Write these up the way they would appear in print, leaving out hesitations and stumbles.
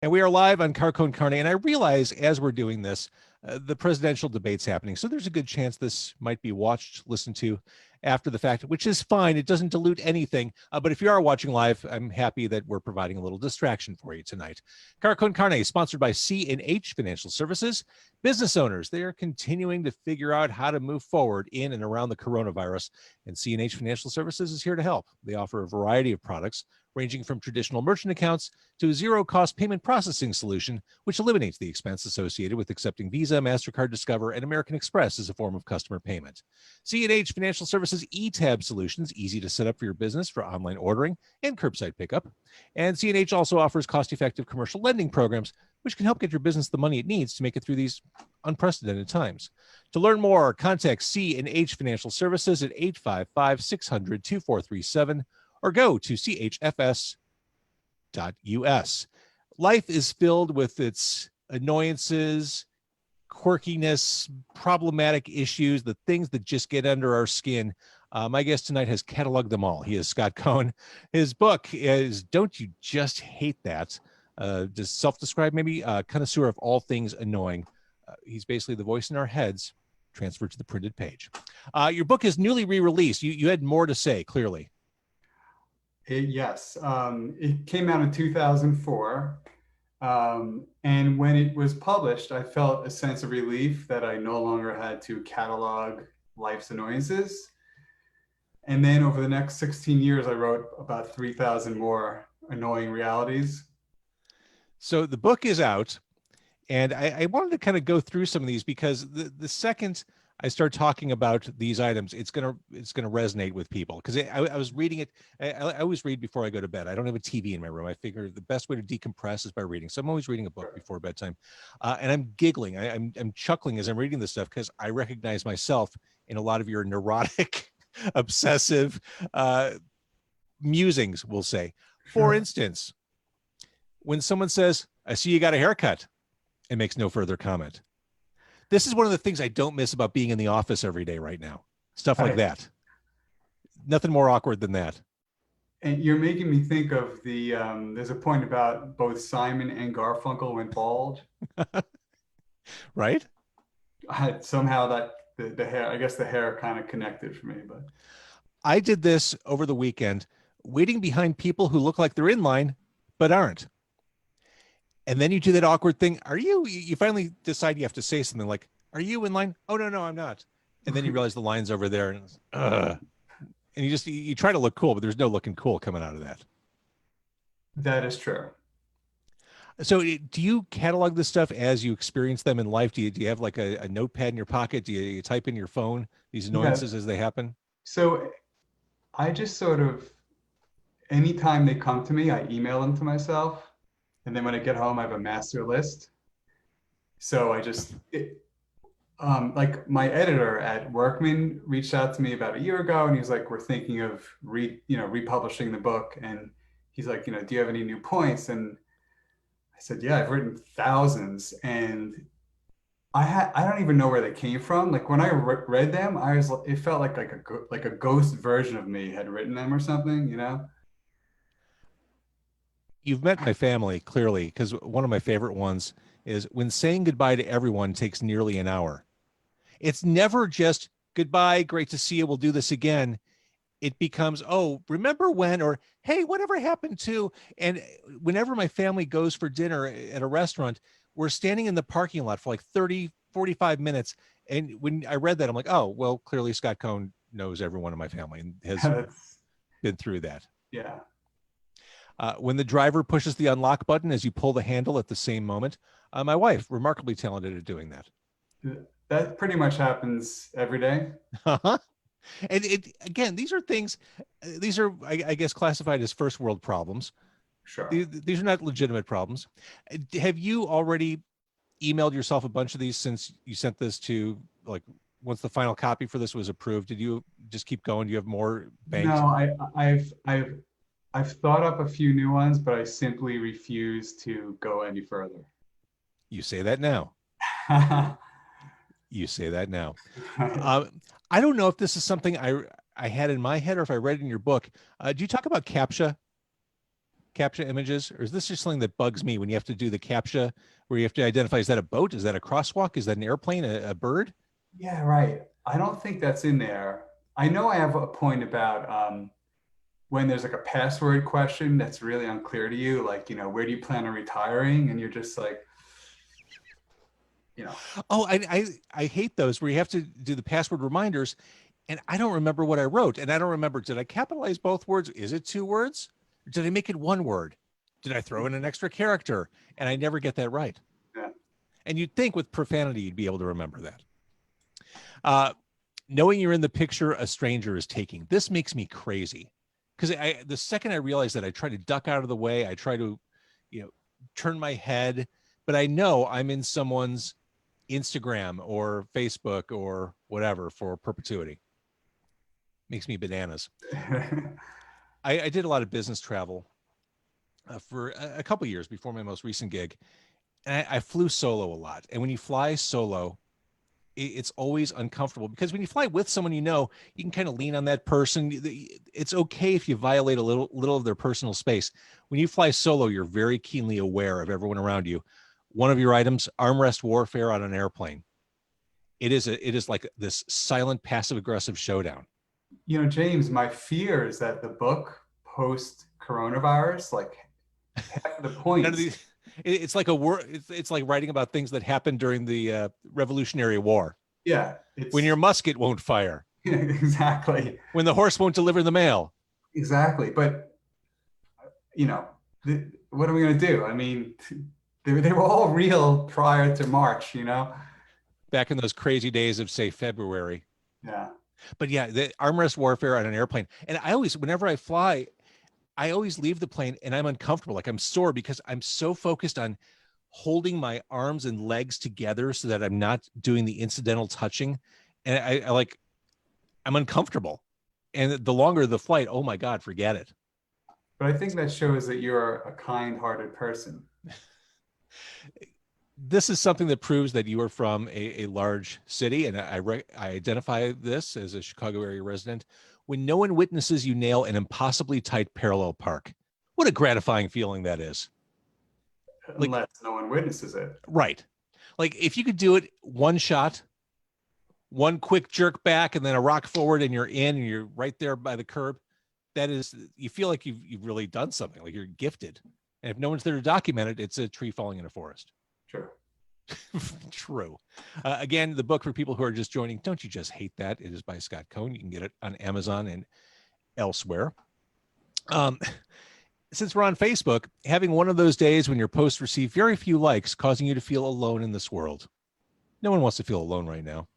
And we are live on Car Con Carne. And I realize as we're doing this, the presidential debate's happening. So there's a good chance this might be watched, listened to after the fact, which is fine. It doesn't dilute anything. But if you are watching live, I'm happy that we're providing a little distraction for you tonight. Car Con Carne, sponsored by C&H Financial Services. Business owners, they are continuing to figure out how to move forward in and around the coronavirus. And C&H Financial Services is here to help. They offer a variety of products, ranging from traditional merchant accounts to a zero-cost payment processing solution, which eliminates the expense associated with accepting Visa, MasterCard, Discover, and American Express as a form of customer payment. C&H Financial Services eTab solutions, easy to set up for your business for online ordering and curbside pickup. And C&H also offers cost-effective commercial lending programs, which can help get your business the money it needs to make it through these unprecedented times. To learn more, contact C&H Financial Services at 855-600-2437 or go to chfs.us. Life is filled with its annoyances, quirkiness, problematic issues, the things that just get under our skin. My guest tonight has cataloged them all. He is Scott Cohen. His book is Don't You Just Hate That? Just self-described, maybe connoisseur of all things annoying. He's basically the voice in our heads transferred to the printed page. Your book is newly re-released. You had more to say, clearly. Yes, it came out in 2004. And when it was published, I felt a sense of relief that I no longer had to catalog life's annoyances. And then over the next 16 years, I wrote about 3,000 more annoying realities. So the book is out, and I wanted to kind of go through some of these because the second I start talking about these items, it's gonna resonate with people. Because I was reading it. I always read before I go to bed. I don't have a TV in my room. I figure the best way to decompress is by reading. So I'm always reading a book before bedtime, and I'm giggling. I'm chuckling as I'm reading this stuff because I recognize myself in a lot of your neurotic, obsessive musings. We'll say, for instance, when someone says, "I see you got a haircut," and makes no further comment. This is one of the things I don't miss about being in the office every day right now. Stuff like that. Nothing more awkward than that. And you're making me think of there's a point about both Simon and Garfunkel went bald. Right? Somehow that the hair, I guess the hair kind of connected for me. But I did this over the weekend, waiting behind people who look like they're in line, but aren't. And then you do that awkward thing. You finally decide you have to say something like, "Are you in line?" "Oh, no, I'm not." And then you realize the line's over there, and you try to look cool, but there's no looking cool coming out of that. That is true. So do you catalog this stuff as you experience them in life? Do you have like a notepad in your pocket? Do you type in your phone these annoyances as they happen? So I just sort of, anytime they come to me, I email them to myself. And then when I get home, I have a master list. So like my editor at Workman reached out to me about a year ago, and he was like, "We're thinking of republishing the book." And he's like, "Do you have any new points?" And I said, "Yeah, I've written thousands." And I don't even know where they came from. Like when I read them, it felt like a ghost version of me had written them or something. You've met my family, clearly, because one of my favorite ones is when saying goodbye to everyone takes nearly an hour. It's never just goodbye, great to see you, we'll do this again. It becomes, "Oh, remember when?" or "Hey, whatever happened to?" And whenever my family goes for dinner at a restaurant, we're standing in the parking lot for like 30, 45 minutes. And when I read that, I'm like, "Oh, well, clearly Scott Cohen knows everyone in my family and has been through that." Yeah. When the driver pushes the unlock button as you pull the handle at the same moment. My wife, remarkably talented at doing that. That pretty much happens every day. Uh-huh. And again, these are things, I guess, classified as first world problems. Sure. These are not legitimate problems. Have you already emailed yourself a bunch of these since you sent this to, like, once the final copy for this was approved? Did you just keep going? Do you have more banked? No, I've thought up a few new ones, but I simply refuse to go any further. You say that now. You say that now. I don't know if this is something I had in my head or if I read in your book. Do you talk about CAPTCHA? CAPTCHA images, or is this just something that bugs me when you have to do the CAPTCHA where you have to identify, is that a boat? Is that a crosswalk? Is that an airplane, a bird? Yeah, right. I don't think that's in there. I know I have a point about when there's like a password question that's really unclear to you, like, where do you plan on retiring? And you're just like, you know, Oh, I hate those where you have to do the password reminders, and I don't remember what I wrote, and I don't remember, did I capitalize both words? Is it two words? Did I make it one word? Did I throw in an extra character? And I never get that right. yeah. And you'd think with profanity you'd be able to remember that. Uh, Knowing you're in the picture a stranger is taking. This makes me crazy because the second I realize that, I try to duck out of the way. I try to, turn my head, but I know I'm in someone's Instagram or Facebook or whatever for perpetuity. Makes me bananas. I did a lot of business travel for a couple years before my most recent gig, and I flew solo a lot. And when you fly solo, it's always uncomfortable because when you fly with someone, you can kind of lean on that person. It's okay if you violate a little of their personal space. When you fly solo, you're very keenly aware of everyone around you. One of your items, armrest warfare on an airplane. It is like this silent, passive aggressive showdown. James, my fear is that the book post coronavirus, like half of the None of points. these. It's like a war. It's like writing about things that happened during the Revolutionary War. Yeah, When your musket won't fire. exactly. When the horse won't deliver the mail. Exactly. But, what are we going to do? I mean, they were all real prior to March. Back in those crazy days of, say, February. Yeah. But yeah, the armrest warfare on an airplane. And whenever I fly, I always leave the plane and I'm uncomfortable. Like I'm sore because I'm so focused on holding my arms and legs together so that I'm not doing the incidental touching. And I'm uncomfortable. And the longer the flight, oh my God, forget it. But I think that shows that you're a kind-hearted person. This is something that proves that you are from a large city. And I identify this as a Chicago area resident. When no one witnesses you nail an impossibly tight parallel park. What a gratifying feeling that is. Unless no one witnesses it. Right. Like if you could do it one shot, one quick jerk back and then a rock forward and you're in and you're right there by the curb, you feel like you've really done something, like you're gifted. And if no one's there to document it, it's a tree falling in a forest. Sure. True. Again, the book for people who are just joining, Don't You Just Hate That? It is by Scott Cohen. You can get it on Amazon and elsewhere. Since we're on Facebook, having one of those days when your posts receive very few likes, causing you to feel alone in this world. No one wants to feel alone right now.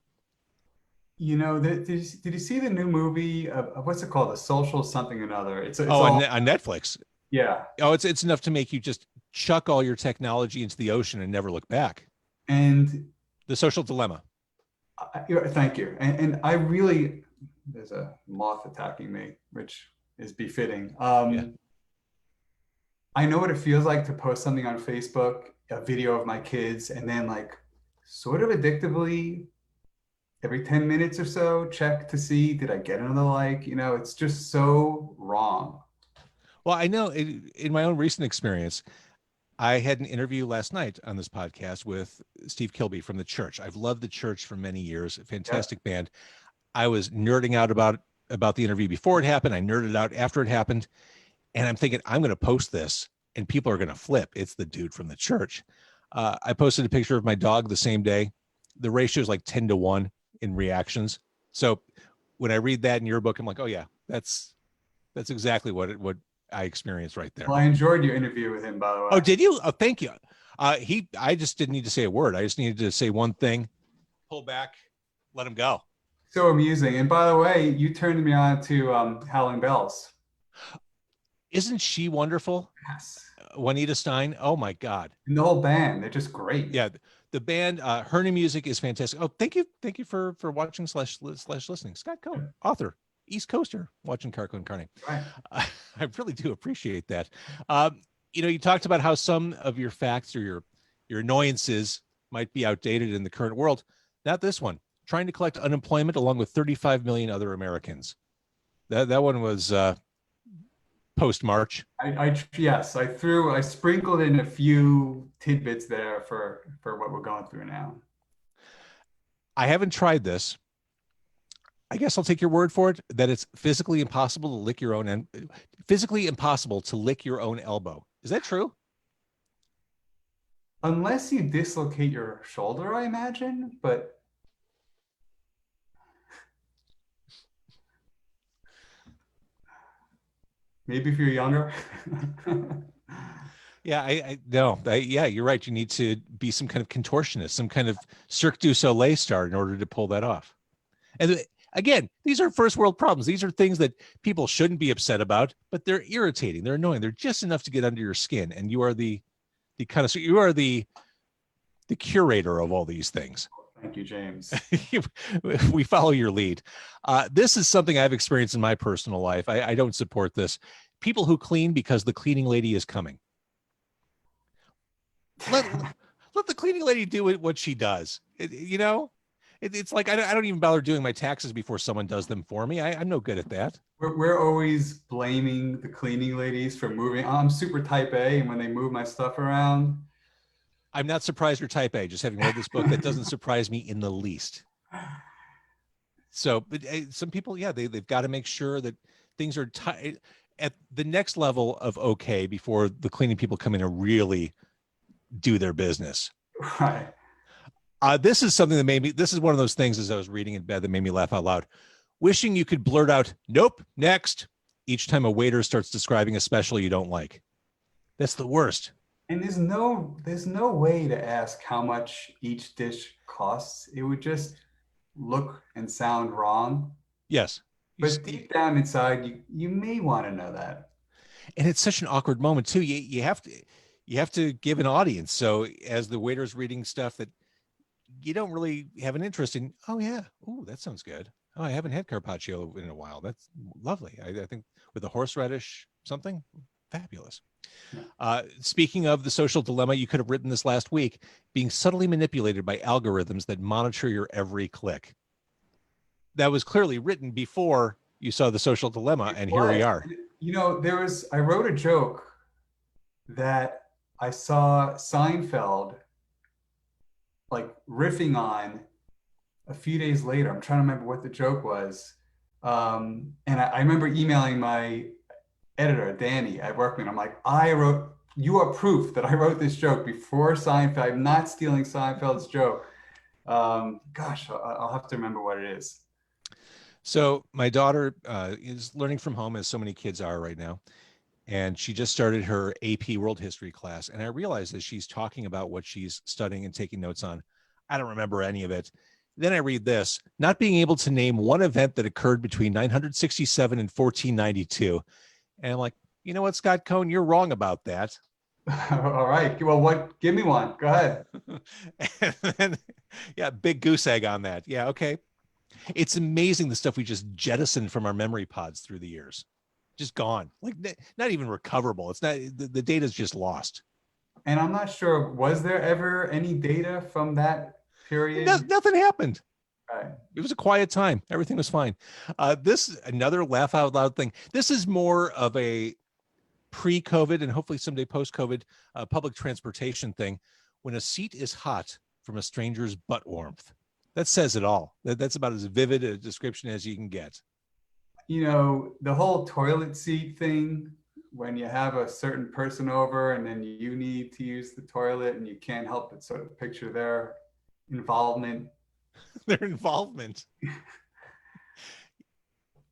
Did you see the new movie? What's it called? The Social Something or Another. It's on Netflix. Yeah. Oh, it's enough to make you just chuck all your technology into the ocean and never look back. And The Social Dilemma. Thank you. And I really, there's a moth attacking me, which is befitting. Yeah. I know what it feels like to post something on Facebook, a video of my kids, and then like sort of addictively every 10 minutes or so, check to see, did I get another like? It's just so wrong. Well, I know in my own recent experience, I had an interview last night on this podcast with Steve Kilby from The Church. I've loved The Church for many years. Fantastic band. I was nerding out about the interview before it happened. I nerded out after it happened. And I'm thinking, I'm going to post this and people are going to flip. It's the dude from The Church. I posted a picture of my dog the same day. The ratio is like 10-1 in reactions. So when I read that in your book, I'm like, oh yeah, that's exactly what I experienced right there. Well, I enjoyed your interview with him, by the way. Oh, did you? Oh, thank you. I just didn't need to say a word. I just needed to say one thing, pull back, let him go. So amusing. And by the way, you turned me on to Howling Bells. Isn't she wonderful? Yes. Juanita Stein. Oh my God. And the whole band, they're just great. Yeah. The band, her new music is fantastic. Oh, thank you. Thank you for watching / listening. Scott Cohen, author, East Coaster, watching Car Con Carne. Right. I really do appreciate that. You talked about how some of your facts or your annoyances might be outdated in the current world. Not this one. Trying to collect unemployment along with 35 million other Americans. That one was post-March. I sprinkled in a few tidbits there for what we're going through now. I haven't tried this. I guess I'll take your word for it that it's physically impossible to lick your own elbow. Is that true? Unless you dislocate your shoulder, I imagine, but maybe if you're younger. Yeah, I no, yeah, you're right. You need to be some kind of contortionist, some kind of Cirque du Soleil star in order to pull that off. And again, these are first world problems. These are things that people shouldn't be upset about, but they're irritating. They're annoying. They're just enough to get under your skin. And you are the kind of, so you are the curator of all these things. Thank you, James. We follow your lead. This is something I've experienced in my personal life. I don't support this. People who clean because the cleaning lady is coming. Let the cleaning lady do what she does. It's like I don't even bother doing my taxes before someone does them for me. I'm no good at that. We're always blaming the cleaning ladies for moving. I'm super type A, and when they move my stuff around, I'm not surprised you're type A. Just having read this book, that doesn't surprise me in the least. So, but some people, yeah, they've got to make sure that things are at the next level of okay before the cleaning people come in and really do their business. Right. This is something that this is one of those things as I was reading in bed that made me laugh out loud. Wishing you could blurt out, nope, next, each time a waiter starts describing a special you don't like. That's the worst. And there's no way to ask how much each dish costs. It would just look and sound wrong. Yes. But deep down inside, you may want to know that. And it's such an awkward moment too. You have to give an audience. So as the waiter's reading stuff that you don't really have an interest in, oh yeah, oh that sounds good. Oh, I haven't had carpaccio in a while. That's lovely. I think with the horseradish something, fabulous. Speaking of the social dilemma, you could have written this last week, being subtly manipulated by algorithms that monitor your every click. That was clearly written before you saw the social dilemma, and here we are. I wrote a joke that I saw Seinfeld like riffing on a few days later. I'm trying to remember what the joke was. And I remember emailing my editor, Danny at Workman. I'm like, you are proof that I wrote this joke before Seinfeld. I'm not stealing Seinfeld's joke. Gosh, I'll have to remember what it is. So my daughter is learning from home, as so many kids are right now. And she just started her AP World History class. And I realized that she's talking about what she's studying and taking notes on. I don't remember any of it. Then I read this, not being able to name one event that occurred between 967 and 1492. And I'm like, you know what, Scott Cohen, you're wrong about that. All right. Well, give me one. Go ahead. And then, yeah, big goose egg on that. Yeah, okay. It's amazing the stuff we just jettisoned from our memory pods through the years. Just gone, like not even recoverable. It's not, the data's just lost. And I'm not sure, was there ever any data from that period? Nothing happened. Right. It was a quiet time. Everything was fine. This another laugh out loud thing. This is more of a pre-COVID and hopefully someday post-COVID public transportation thing. When a seat is hot from a stranger's butt warmth, that says it all. That's about as vivid a description as you can get. The whole toilet seat thing, when you have a certain person over and then you need to use the toilet and you can't help but sort of picture their involvement. Their involvement.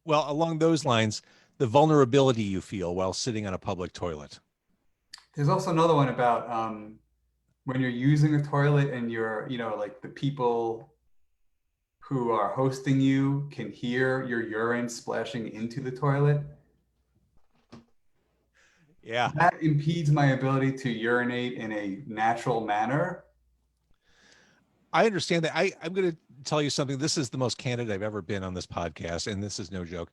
Well, along those lines, the vulnerability you feel while sitting on a public toilet. There's also another one about when you're using a toilet and you're, like the people who are hosting you can hear your urine splashing into the toilet. Yeah. That impedes my ability to urinate in a natural manner. I understand that. I'm going to tell you something. This is the most candid I've ever been on this podcast, and this is no joke.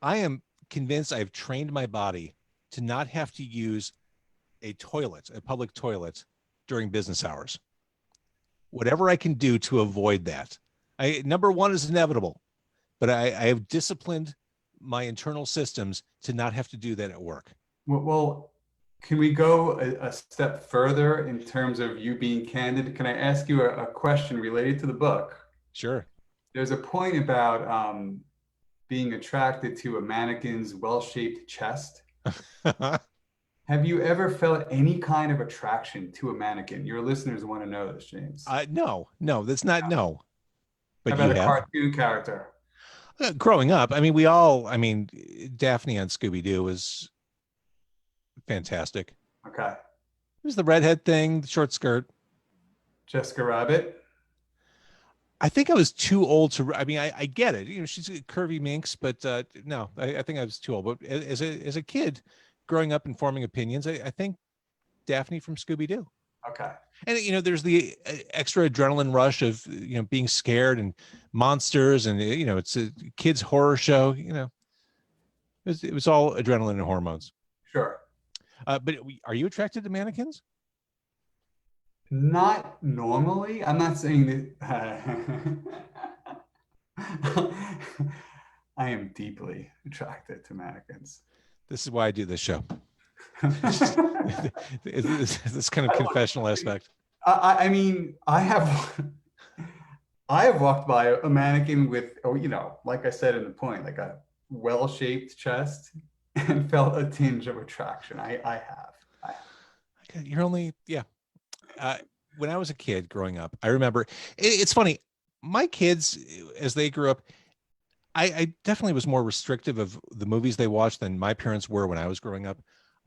I am convinced I've trained my body to not have to use a public toilet during business hours. Whatever I can do to avoid that. Number one is inevitable, but I have disciplined my internal systems to not have to do that at work. Well, can we go a step further in terms of you being candid? Can I ask you a question related to the book? Sure. There's a point about being attracted to a mannequin's well-shaped chest. Have you ever felt any kind of attraction to a mannequin? Your listeners want to know this, James. No, that's not no. How But about you a have? cartoon character? Growing up, I mean, we all, I mean, Daphne on Scooby-Doo was fantastic. Okay. It was the redhead thing, the short skirt. Jessica Rabbit? I think I was too old to, I mean, I get it. She's a curvy minx, but no, I think I was too old. But as a kid growing up and forming opinions, I think Daphne from Scooby-Doo. Okay. And, there's the extra adrenaline rush of, being scared and monsters and, it's a kid's horror show, it was all adrenaline and hormones. Sure. But are you attracted to mannequins? Not normally. I'm not saying that. I am deeply attracted to mannequins. This is why I do this show. This kind of confessional aspect. I mean, I have walked by a mannequin with, like I said in the point, like a well-shaped chest, and felt a tinge of attraction. I have. You're only, yeah. When I was a kid growing up, I remember it's funny. My kids, as they grew up, I definitely was more restrictive of the movies they watched than my parents were when I was growing up.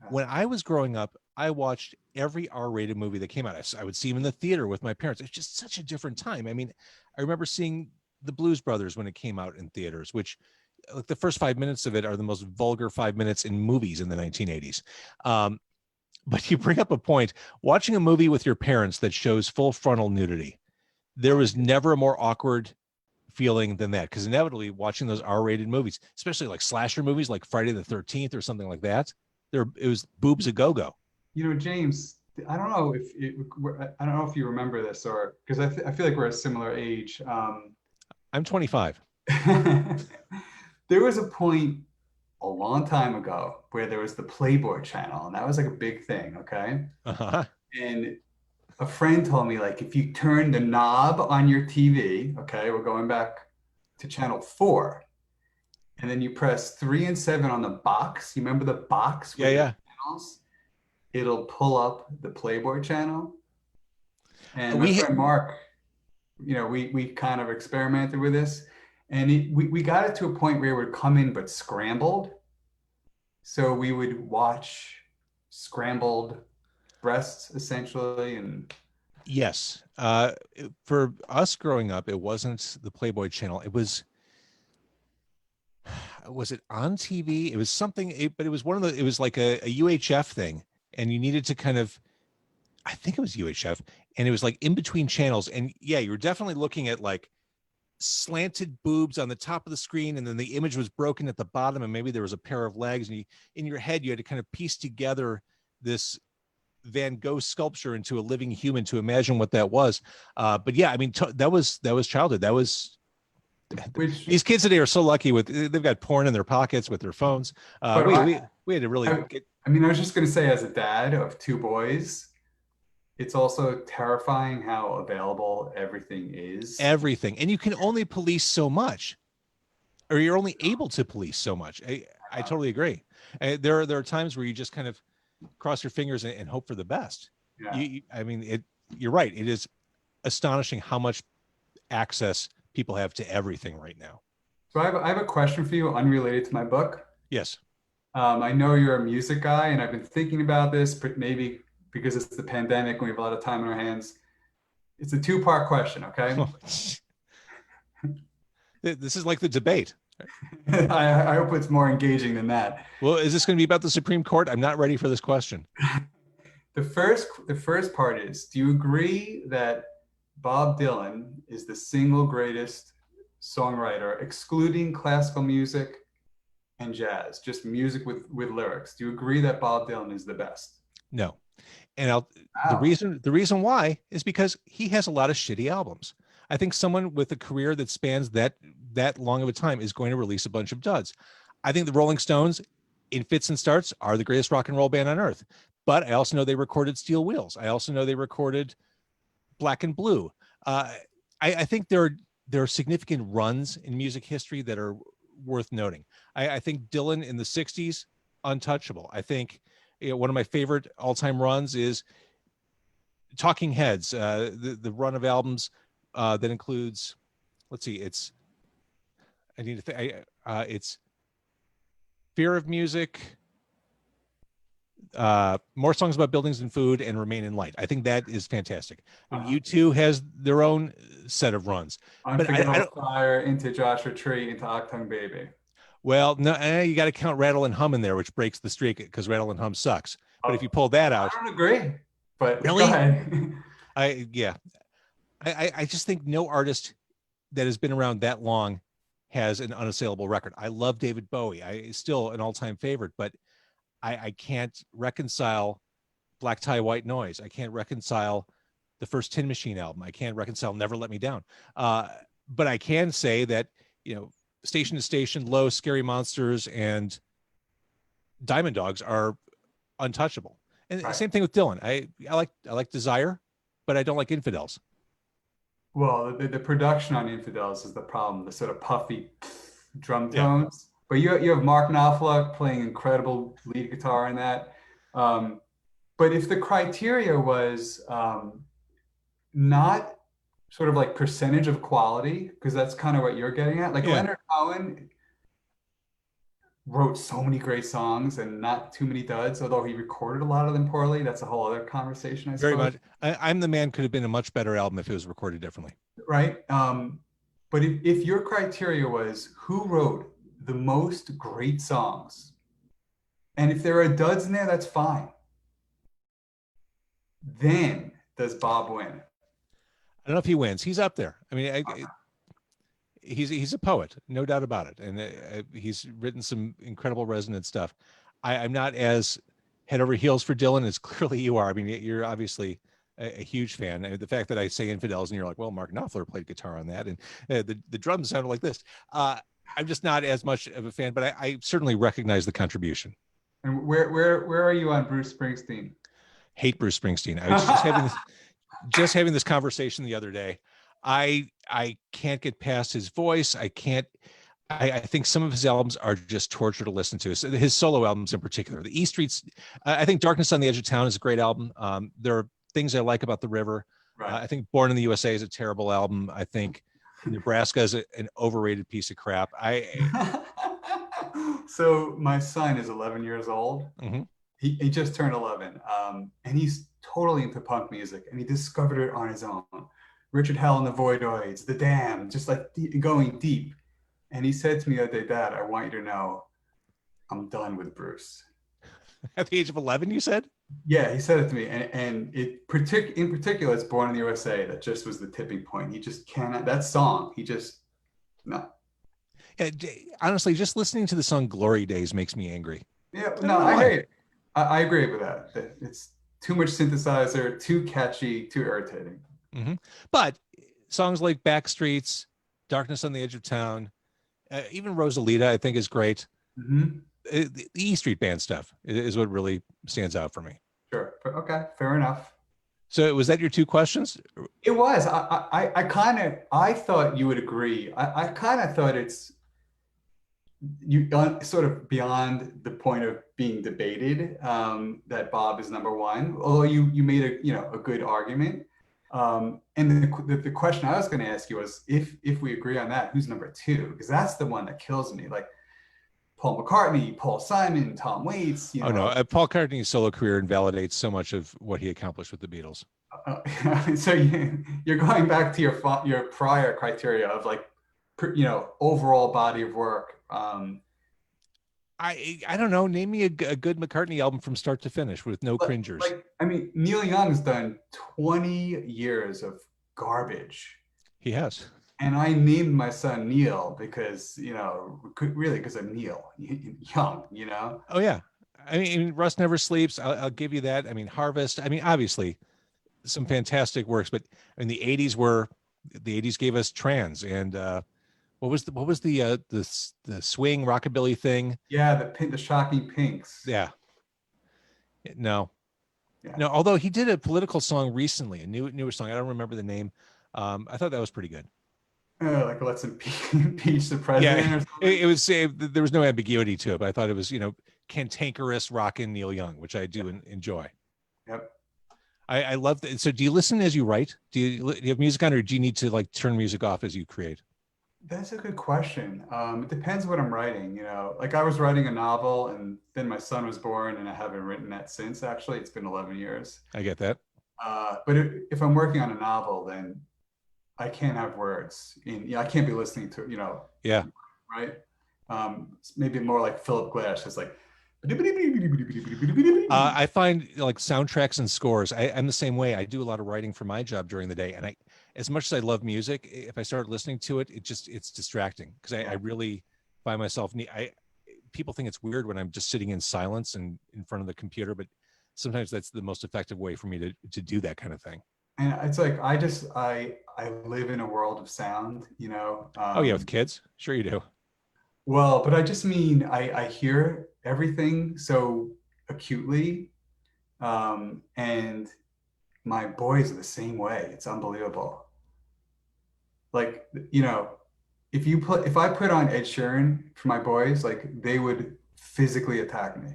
When I was growing up, I watched every R-rated movie that came out. I would see them in the theater with my parents. It's just such a different time. I mean, I remember seeing The Blues Brothers when it came out in theaters, which like the first 5 minutes of it are the most vulgar 5 minutes in movies in the 1980s. But you bring up a point, watching a movie with your parents that shows full frontal nudity. There was never a more awkward feeling than that, because inevitably watching those R-rated movies, especially like slasher movies like Friday the 13th or something like that, it was boobs a go-go. James, I don't know if you remember this, or because I feel like we're a similar age. I'm 25. There was a point a long time ago where there was the Playboy channel, and that was like a big thing. Okay. Uh-huh. And a friend told me, like, if you turn the knob on your TV, okay, we're going back to channel 4, and then you press 3 and 7 on the box. You remember the box? With Yeah. the channels? It'll pull up the Playboy channel. And my friend Mark, we kind of experimented with this, and we got it to a point where it would come in but scrambled. So we would watch scrambled breasts essentially. And yes, for us growing up, it wasn't the Playboy channel. It was it on TV? It was something, but it was it was like a UHF thing, and you needed to kind of, I think it was UHF, and it was like in between channels. And yeah, you were definitely looking at like slanted boobs on the top of the screen, and then the image was broken at the bottom, and maybe there was a pair of legs, and in your head you had to kind of piece together this Van Gogh sculpture into a living human to imagine what that was. But yeah, I mean, that was childhood. That was, these kids today are so lucky they've got porn in their pockets with their phones. We had to really I mean, I was just going to say, as a dad of 2 boys, it's also terrifying how available everything is. Everything. And you can only police so much, or you're only able to police so much. I totally agree. There are times where you just kind of cross your fingers and hope for the best. Yeah. I mean, you're right. It is astonishing how much access people have to everything right now. So I have a question for you unrelated to my book. Yes. I know you're a music guy, and I've been thinking about this, but maybe because it's the pandemic and we have a lot of time on our hands, it's a 2-part question, okay? This is like the debate. I hope it's more engaging than that. Well, is this going to be about the Supreme Court? I'm not ready for this question. The first part is, do you agree that Bob Dylan is the single greatest songwriter, excluding classical music and jazz, just music with lyrics? Do you agree that Bob Dylan is the best? No. And the reason why is because he has a lot of shitty albums. I think someone with a career that spans that long of a time is going to release a bunch of duds. I think the Rolling Stones, in fits and starts, are the greatest rock and roll band on earth. But I also know they recorded Steel Wheels. I also know they recorded Black and Blue. I think there are significant runs in music history that are worth noting. I think Dylan in the 60s, untouchable. I think one of my favorite all-time runs is Talking Heads, the run of albums that includes, let's see, it's Fear of Music, More Songs About Buildings and Food, and Remain in Light. I think that is fantastic. I mean, U2 has their own set of runs. Unforgettable Fire, Into Joshua Tree, Into Octung Baby. Well, no, you got to count Rattle and Hum in there, which breaks the streak because Rattle and Hum sucks. But if you pull that out, I don't agree. But really, go ahead. I just think no artist that has been around that long has an unassailable record. I love David Bowie. Still an all-time favorite, but I can't reconcile Black Tie, White Noise. I can't reconcile the first Tin Machine album. I can't reconcile Never Let Me Down. But I can say that, Station to Station, Low, Scary Monsters, and Diamond Dogs are untouchable. And right. Same thing with Dylan. I like Desire, but I don't like Infidels. Well, the production on Infidels is the problem. The sort of puffy drum tones. Yeah. But you have Mark Knopfler playing incredible lead guitar in that. But if the criteria was not sort of like percentage of quality, because that's kind of what you're getting at. Like Leonard Cohen wrote so many great songs and not too many duds, although he recorded a lot of them poorly. That's a whole other conversation, I suppose. Very much. I'm the Man could have been a much better album if it was recorded differently. Right. But if your criteria was who wrote the most great songs, and if there are duds in there, that's fine. Then does Bob win? I don't know if he wins. He's up there. I mean, he's a poet, no doubt about it, and he's written some incredible resonant stuff. I'm not as head over heels for Dylan as clearly you are. I mean, you're obviously a huge fan. I mean, the fact that I say Infidels and you're like, well, Mark Knopfler played guitar on that, and the drums sounded like this. I'm just not as much of a fan, but I certainly recognize the contribution. And where are you on Bruce Springsteen? Hate Bruce Springsteen. I was just having this conversation the other day. I can't get past his voice. I think some of his albums are just torture to listen to. So his solo albums in particular, the E Streets, I think Darkness on the Edge of Town is a great album. There are things I like about The River. Right. I think Born in the USA is a terrible album. I think Nebraska is an overrated piece of crap. So my son is 11 years old. Mm-hmm. He just turned 11, and he's totally into punk music, and he discovered it on his own. Richard Hell and the Voidoids, The Damned, just like going deep. And he said to me the other day, Dad, I want you to know I'm done with Bruce. At the age of 11, you said? Yeah, he said it to me. And in particular, it's Born in the USA that just was the tipping point. He just cannot, that song, no. Yeah, honestly, just listening to the song Glory Days makes me angry. Yeah, no, I hate it. I agree with that. It's too much synthesizer, too catchy, too irritating. Mm-hmm. But songs like Backstreets, Darkness on the Edge of Town, even Rosalita, I think is great. Mm-hmm. The E Street Band stuff is what really stands out for me. Sure. Okay. Fair enough. So was that your two questions? It was. I thought you would agree. I kind of thought it's sort of beyond the point of being debated that Bob is number one, although you made a good argument. And the question I was going to ask you was if we agree on that, who's number two? Because that's the one that kills me. Like Paul McCartney, Paul Simon, Tom Waits. Oh no, Paul McCartney's solo career invalidates so much of what he accomplished with the Beatles. So you're going back to your prior criteria of like, overall body of work. I don't know. Name me a good McCartney album from start to finish with no cringers. Neil Young's done 20 years of garbage. He has. And I named my son Neil because, really because of Neil Young, Oh, yeah. I mean, Rust Never Sleeps. I'll give you that. I mean, Harvest. I mean, obviously, some fantastic works. But I mean, the 80s gave us Trans and The swing rockabilly thing? Yeah, the shocking pinks. Yeah. No. Yeah. No, although he did a political song recently, a newer song. I don't remember the name. I thought that was pretty good. Like let's impeach the Yeah, president or something. it was there was no ambiguity to it, but I thought it was, cantankerous rockin' Neil Young, which I do enjoy. Yep. I love that. So do you listen as you write? Do you have music on, or do you need to like turn music off as you create? That's a good question. It depends what I'm writing. Like I was writing a novel, and then my son was born, and I haven't written that since. Actually, it's been 11 years. I get that. But if I'm working on a novel, then I can't have words. I can't be listening to, Yeah. right? Maybe more like Philip Glass, it's like. I find like soundtracks and scores. I'm the same way. I do a lot of writing for my job during the day, and as much as I love music, if I start listening to it, it's distracting because I really find myself. People think it's weird when I'm just sitting in silence and in front of the computer, but sometimes that's the most effective way for me to do that kind of thing. And it's like I live in a world of sound, Oh yeah, with kids, sure you do. Well, but I just mean I hear everything so acutely, and my boys are the same way. It's unbelievable. Like, if I put on Ed Sheeran for my boys, like they would physically attack me.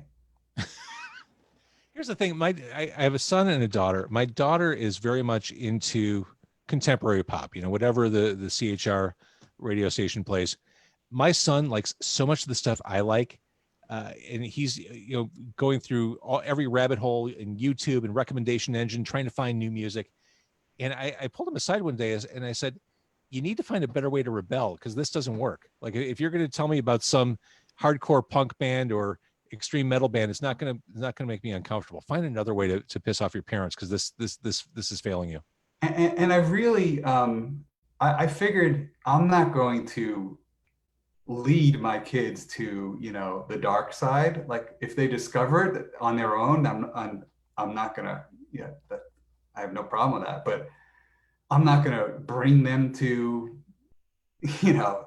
Here's the thing: I have a son and a daughter. My daughter is very much into contemporary pop. Whatever the CHR radio station plays. My son likes so much of the stuff I like, and he's going through every rabbit hole in YouTube and recommendation engine trying to find new music. And I pulled him aside one day and I said, you need to find a better way to rebel, because this doesn't work. Like if you're going to tell me about some hardcore punk band or extreme metal band, it's not going to make me uncomfortable. Find another way to piss off your parents, because this is failing you. And I really, I figured I'm not going to lead my kids to the dark side. Like if they discover it on their own, I'm not gonna, that I have no problem with that, but I'm not gonna bring them to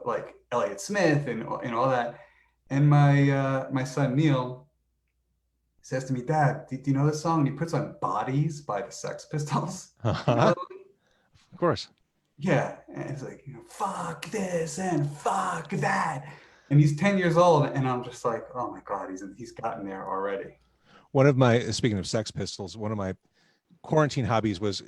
like Elliott Smith and all that. And my son Neil says to me, Dad, do you know this song? And he puts on Bodies by the Sex Pistols. You know Of course. Yeah, and it's like, fuck this and fuck that. And he's 10 years old, and I'm just like, oh my God, he's gotten there already. Speaking of Sex Pistols, one of my quarantine hobbies was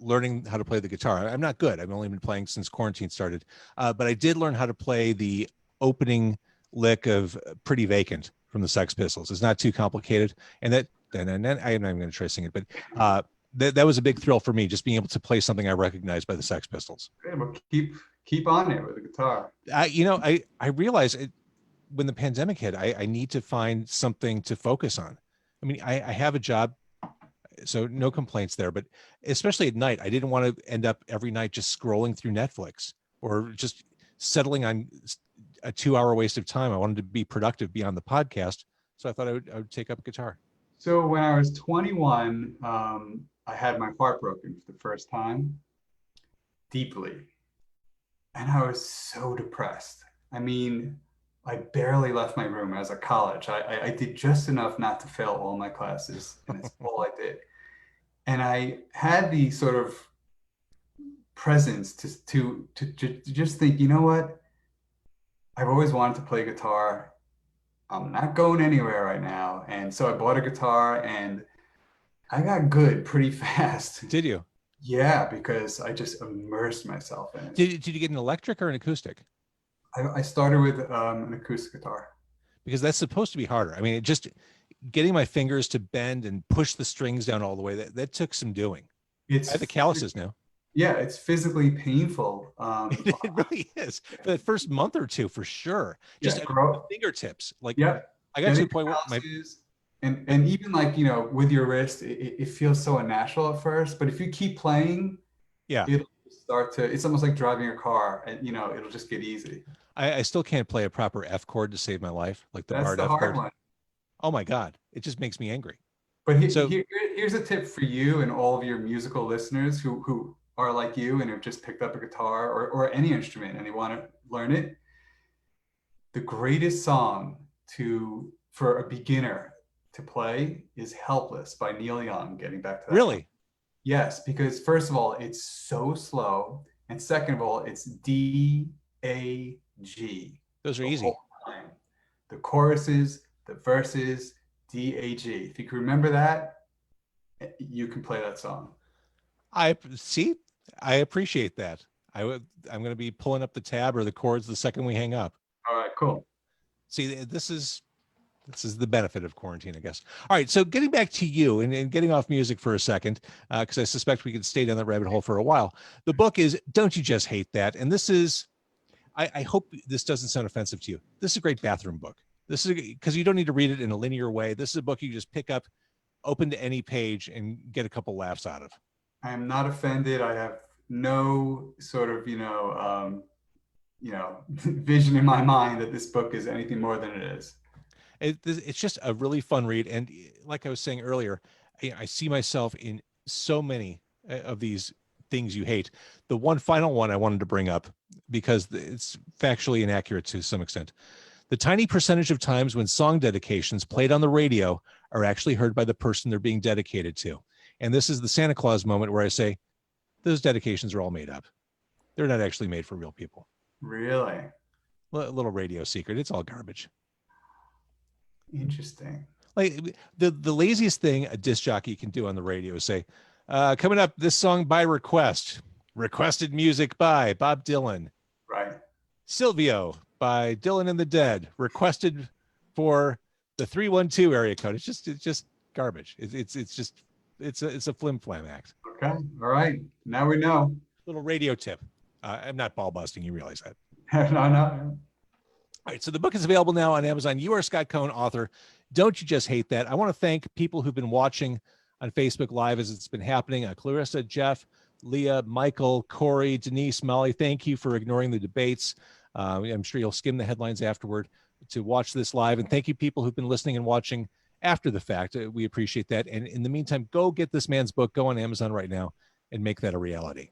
learning how to play the guitar. I'm not good. I've only been playing since quarantine started. But I did learn how to play the opening lick of Pretty Vacant from the Sex Pistols. It's not too complicated. And I'm not even going to try to sing it, but that was a big thrill for me, just being able to play something I recognized by the Sex Pistols. Yeah, but keep on it with the guitar. I realized when the pandemic hit, I need to find something to focus on. I mean, I have a job, so no complaints there, but especially at night, I didn't want to end up every night just scrolling through Netflix or just settling on a 2-hour waste of time. I wanted to be productive beyond the podcast. So I thought I would take up a guitar. So when I was 21, I had my heart broken for the first time, deeply. And I was so depressed. I mean, I barely left my room as a college. I did just enough not to fail all my classes, and that's all I did. And I had the sort of presence to just think, you know what? I've always wanted to play guitar. I'm not going anywhere right now. And so I bought a guitar and I got good pretty fast. Did you? Yeah, because I just immersed myself in it. Did you get an electric or an acoustic? I started with an acoustic guitar. Because that's supposed to be harder. I mean, just getting my fingers to bend and push the strings down all the way, that took some doing. I have the calluses now. Yeah, it's physically painful. It really is. For the first month or two, for sure. Just the fingertips. Like, yeah. I got to the point where and even like, with your wrist, it feels so unnatural at first, but if you keep playing, yeah, it'll start to, it's almost like driving a car, and it'll just get easy. I still can't play a proper F chord to save my life, like the hard F chord. One. Oh my God, it just makes me angry. But here's a tip for you and all of your musical listeners who are like you and have just picked up a guitar or any instrument and they want to learn it, the greatest song for a beginner to play is Helpless by Neil Young, getting back to that one. Really? Yes, because first of all, it's so slow. And second of all, it's D, A, G Those are the easy. whole time. The choruses, the verses, D, A, G. If you can remember that, you can play that song. I see. I appreciate that. I'm going to be pulling up the tab or the chords the second we hang up. All right, cool. See, this is the benefit of quarantine, I guess. All right. So getting back to you and getting off music for a second, because I suspect we could stay down that rabbit hole for a while. The book is Don't You Just Hate That? And this is, I hope this doesn't sound offensive to you. This is a great bathroom book. This is because you don't need to read it in a linear way. This is a book you just pick up, open to any page, and get a couple laughs out of. I am not offended. I have no sort of, vision in my mind that this book is anything more than it is. It's just a really fun read. And like I was saying earlier, I see myself in so many of these things you hate. The one final one I wanted to bring up, because it's factually inaccurate to some extent. The tiny percentage of times when song dedications played on the radio are actually heard by the person they're being dedicated to. And this is the Santa Claus moment where I say, those dedications are all made up. They're not actually made for real people. Really? A little radio secret. It's all garbage. Interesting. Like the laziest thing a disc jockey can do on the radio is say, coming up, this song by request, requested music by Bob Dylan. Right. Silvio by Dylan and the Dead, requested for the 312 area code. It's just garbage. It's a flim flam act. Okay. All right. Now we know. Little radio tip. I'm not ball busting. You realize that. No. All right, so the book is available now on Amazon. You are Scott Cohen, author. Don't You Just Hate That? I want to thank people who've been watching on Facebook Live as it's been happening. Clarissa, Jeff, Leah, Michael, Corey, Denise, Molly, thank you for ignoring the debates. I'm sure you'll skim the headlines afterward to watch this live. And thank you, people who've been listening and watching after the fact. We appreciate that. And in the meantime, go get this man's book. Go on Amazon right now and make that a reality.